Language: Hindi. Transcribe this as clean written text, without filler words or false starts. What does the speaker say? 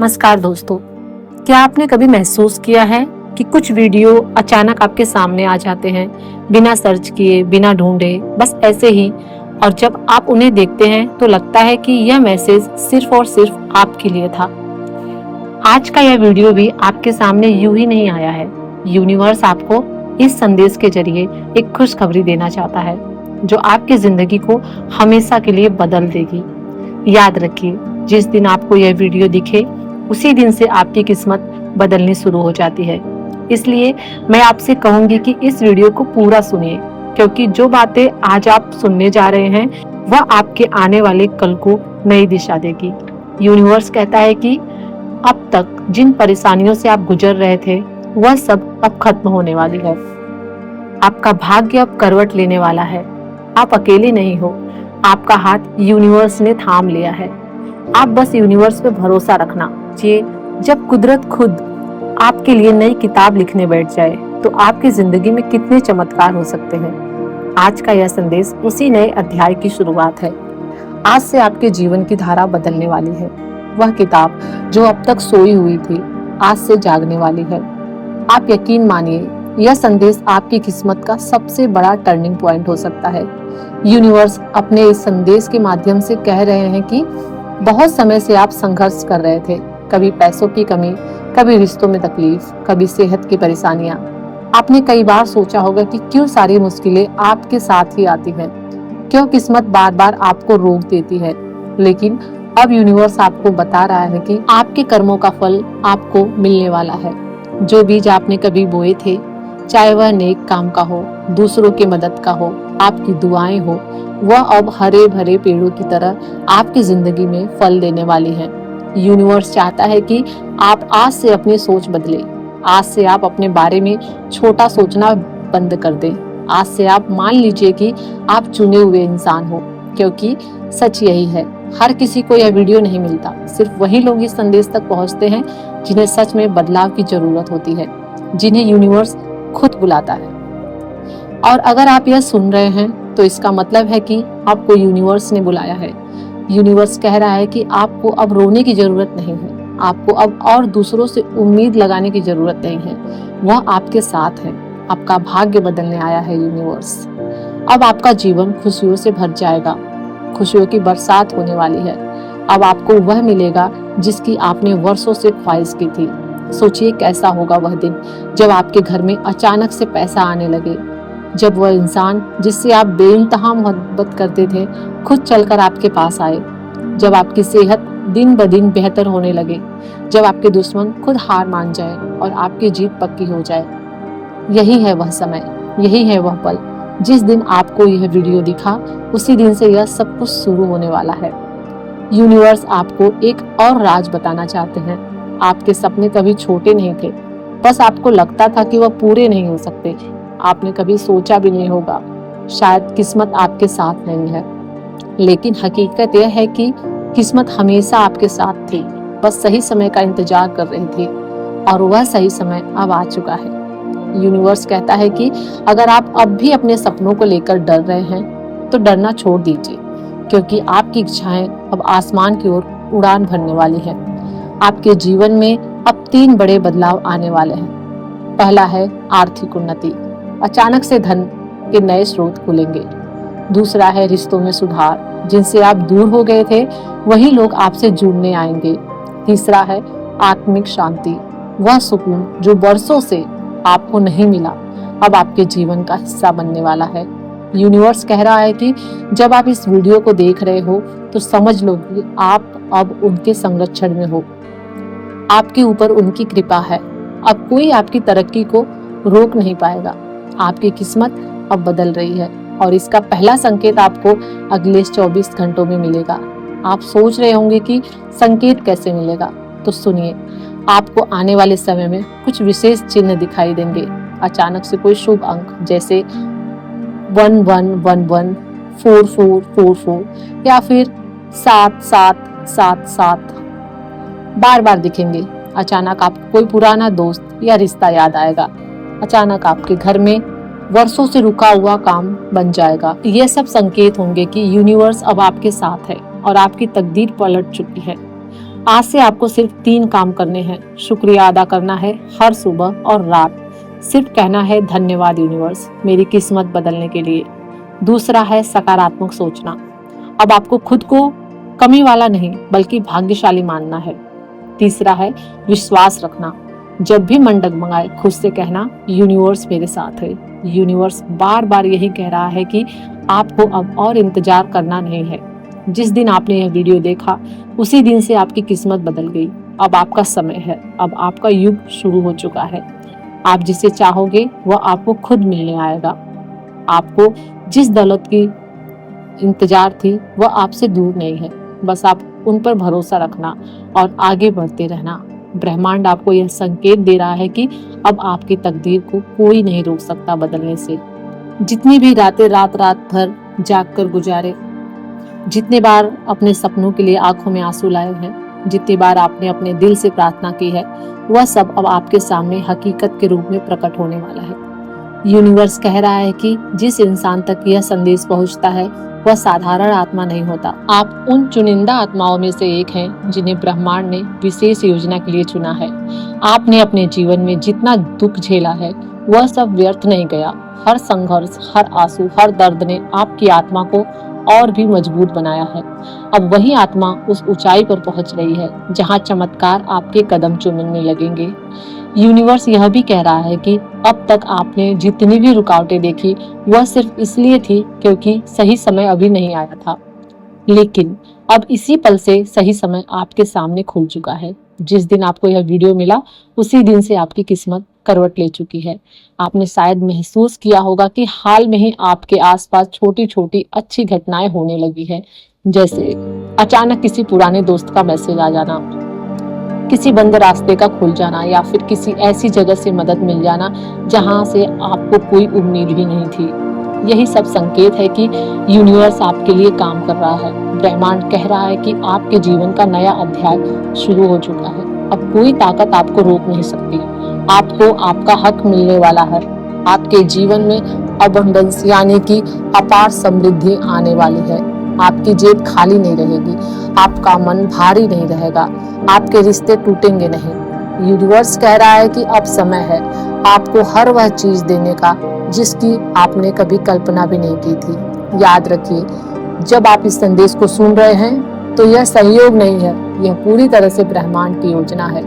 नमस्कार दोस्तों, क्या आपने कभी महसूस किया है कि कुछ वीडियो अचानक आपके सामने आ जाते हैं, बिना सर्च किए, बिना ढूंढे, बस ऐसे ही। और जब आप उन्हें देखते हैं तो लगता है कि यह मैसेज सिर्फ और सिर्फ आपके लिए था। आज का यह वीडियो भी आपके सामने यूं ही नहीं आया है। यूनिवर्स आपको इस संदेश के जरिए एक खुशखबरी देना चाहता है, जो आपकी जिंदगी को हमेशा के लिए बदल देगी। याद रखिए, जिस दिन आपको यह वीडियो दिखे उसी दिन से आपकी किस्मत बदलनी शुरू हो जाती है। इसलिए मैं आपसे कहूंगी कि इस वीडियो को पूरा सुनिए, क्योंकि जो बातें आज आप सुनने जा रहे हैं वह आपके आने वाले कल को नई दिशा देगी। यूनिवर्स कहता है कि अब तक जिन परेशानियों से आप गुजर रहे थे वह सब अब खत्म होने वाली है। आपका भाग्य अब करवट लेने वाला है। आप अकेले नहीं हो, आपका हाथ यूनिवर्स ने थाम लिया है। आप बस यूनिवर्स पे भरोसा रखना चाहिए। जब कुदरत खुद आपके लिए नई किताब लिखने बैठ जाए तो आपकी जिंदगी में कितने चमत्कार हो सकते हैं। आज का यह संदेश उसी नए अध्याय की शुरुआत है। आज से आपके जीवन की धारा बदलने वाली है। वह किताब जो अब तक सोई हुई थी आज से जागने वाली है। आप यकीन मानिए, यह संदेश आपकी किस्मत का सबसे बड़ा टर्निंग पॉइंट हो सकता है। यूनिवर्स अपने इस संदेश के माध्यम से कह रहे हैं कि बहुत समय से आप संघर्ष कर रहे थे। कभी पैसों की कमी, कभी रिश्तों में तकलीफ, कभी सेहत की परेशानियां। आपने कई बार सोचा होगा कि क्यों सारी मुश्किलें आपके साथ ही आती हैं, क्यों किस्मत बार बार आपको रोक देती है। लेकिन अब यूनिवर्स आपको बता रहा है कि आपके कर्मों का फल आपको मिलने वाला है। जो बीज आपने कभी बोए थे, चाहे वह नेक काम का हो, दूसरों की मदद का हो, आपकी दुआएं हो, वह अब हरे भरे पेड़ों की तरह आपकी जिंदगी में फल देने वाली हैं। यूनिवर्स चाहता है कि आप आज से अपनी सोच बदले। आज से आप अपने बारे में छोटा सोचना बंद कर दें। आज से आप मान लीजिए कि आप चुने हुए इंसान हो, क्योंकि सच यही है, हर किसी को यह वीडियो नहीं मिलता। सिर्फ वही लोग इस संदेश तक पहुंचते हैं जिन्हें सच में बदलाव की जरूरत होती है, जिन्हें यूनिवर्स खुद बुलाता है। और अगर आप यह सुन रहे हैं तो इसका मतलब है कि आपको यूनिवर्स ने बुलाया है। यूनिवर्स कह रहा है कि आपको अब रोने की जरूरत नहीं है, आपको अब और दूसरों से उम्मीद लगाने की जरूरत नहीं है। वह आपके साथ है। आपका भाग्य बदलने आया है यूनिवर्स। अब आपका जीवन खुशियों से भर जाएगा। खुशियों की बरसात होने वाली है। अब आपको वह मिलेगा जिसकी आपने वर्षों से ख्वाहिश की थी। सोचिए कैसा होगा वह दिन जब आपके घर में अचानक से पैसा आने लगे, जब वह इंसान जिससे आप बेइंतहा मोहब्बत करते थे खुद चलकर आपके पास आए, जब आपकी सेहत दिन ब दिन बेहतर होने लगे, जब आपके दुश्मन खुद हार मान जाए और आपकी जीत पक्की हो जाए। यही है वह समय, यही है वह पल। जिस दिन आपको यह वीडियो दिखा उसी दिन से यह सब कुछ शुरू होने वाला है। यूनिवर्स आपको एक और राज बताना चाहते हैं। आपके सपने कभी छोटे नहीं थे, बस आपको लगता था कि वह पूरे नहीं हो सकते। आपने कभी सोचा भी नहीं होगा, शायद किस्मत आपके साथ नहीं है। लेकिन हकीकत यह है कि किस्मत हमेशा आपके साथ थी, बस सही समय का इंतजार कर रही थी। और वह सही समय अब आ चुका है। यूनिवर्स कहता है कि अगर आप अब भी अपने सपनों को लेकर डर रहे हैं तो डरना छोड़ दीजिए, क्योंकि आपकी इच्छाएं अब आसमान की ओर उड़ान भरने वाली है। आपके जीवन में अब 3 बड़े बदलाव आने वाले हैं। पहला है आर्थिक उन्नति। अचानक से धन के नए स्रोत खुलेंगे। दूसरा है रिश्तों में सुधार। जिनसे आप दूर हो गए थे वही लोग आपसे जुड़ने आएंगे। तीसरा है आत्मिक शांति। वह सुकून जो वर्षों से आपको नहीं मिला अब आपके जीवन का हिस्सा बनने वाला है। यूनिवर्स कह रहा है कि जब आप इस वीडियो को देख रहे हो तो समझ लो कि आप अब उनके संरक्षण में हो। आपके ऊपर उनकी कृपा है। अब कोई आपकी तरक्की को रोक नहीं पाएगा। आपकी किस्मत अब बदल रही है और इसका पहला संकेत आपको अगले 24 घंटों में मिलेगा। आप सोच रहे होंगे कि संकेत कैसे मिलेगा, तो सुनिए। आपको आने वाले समय में कुछ विशेष चिन्ह दिखाई देंगे। अचानक से कोई शुभ अंक जैसे 1111, 4444 या फिर 7777 बार बार दिखेंगे। अचानक आपको कोई पुराना दोस्त या रिश्ता याद आएगा। अचानक आपके घर में वर्षों से रुका हुआ काम बन जाएगा। ये सब संकेत होंगे कि यूनिवर्स अब आपके साथ है और आपकी तकदीर पलट चुकी है। आज से आपको सिर्फ 3 काम करने हैं। शुक्रिया अदा करना है हर सुबह और रात। सिर्फ कहना है धन्यवाद यूनिवर्स मेरी किस्मत बदलने के लिए। दूसरा है सकारात्मक सोचना। अब आपको खुद को कमी वाला नहीं बल्कि भाग्यशाली मानना है। तीसरा है विश्वास रखना। जब भी मन डगमगाए खुद से कहना यूनिवर्स मेरे साथ है। यूनिवर्स बार बार यही कह रहा है कि आपको अब और इंतजार करना नहीं है। जिस दिन आपने यह वीडियो देखा उसी दिन से आपकी किस्मत बदल गई। अब आपका समय है, अब आपका युग शुरू हो चुका है। आप जिसे चाहोगे वह आपको खुद मिलने आएगा। आपको जिस दौलत की इंतजार थी वह आपसे दूर नहीं है। बस आप उन पर भरोसा रखना और आगे बढ़ते रहना। ब्रह्मांड आपको यह संकेत दे रहा है कि अब आपकी तकदीर को कोई नहीं रोक सकता बदलने से। जितनी भी रातें रात भर जाग कर गुजारे, जितने बार अपने सपनों के लिए आंखों में आंसू लाए हैं, जितनी बार आपने अपने दिल से प्रार्थना की है, वह सब अब आपके सामने हकीकत के रूप में प्रकट होने वाला है। यूनिवर्स कह रहा है कि जिस इंसान तक यह संदेश पहुंचता है वह साधारण आत्मा नहीं होता। आप उन चुनिंदा आत्माओं में से एक हैं जिन्हें ब्रह्मांड ने विशेष योजना के लिए चुना है। आपने अपने जीवन में जितना दुख झेला है वह सब व्यर्थ नहीं गया। हर संघर्ष, हर आंसू, हर दर्द ने आपकी आत्मा को और भी मजबूत बनाया है। अब वही आत्मा उस ऊंचाई पर पहुंच रही है जहां चमत्कार आपके कदम चूमने लगेंगे। यूनिवर्स यह भी कह रहा है कि अब तक आपने जितनी भी रुकावटें देखी वह सिर्फ इसलिए थी क्योंकि सही समय अभी नहीं आया था। लेकिन अब इसी पल से सही समय आपके सामने खुल चुका है। जिस दिन आपको यह वीडियो मिला उसी दिन से आपकी किस्मत करवट ले चुकी है। आपने शायद महसूस किया होगा कि हाल में ही आपके आसपास छोटी छोटी अच्छी घटनाएं होने लगी है, जैसे अचानक किसी पुराने दोस्त का मैसेज आ जाना, किसी बंद रास्ते का खुल जाना या फिर किसी ऐसी जगह से मदद मिल जाना जहां से आपको कोई उम्मीद भी नहीं थी। यही सब संकेत है कि यूनिवर्स आपके लिए काम कर रहा है। ब्रह्मांड कह रहा है कि आपके जीवन का नया अध्याय शुरू हो चुका है। अब कोई ताकत आपको रोक नहीं सकती। आपको आपका हक मिलने वाला है। आपके जीवन में अबंडेंस यानी कि अपार समृद्धि आने वाली है। आपकी जेब खाली नहीं रहेगी, आपका मन भारी नहीं रहेगा, आपके रिश्ते टूटेंगे नहीं। यूनिवर्स कह रहा है कि अब समय है आपको हर वह चीज देने का जिसकी आपने कभी कल्पना भी नहीं की थी। याद रखिए, जब आप इस संदेश को सुन रहे हैं तो यह सहयोग नहीं है, यह पूरी तरह से ब्रह्मांड की योजना है।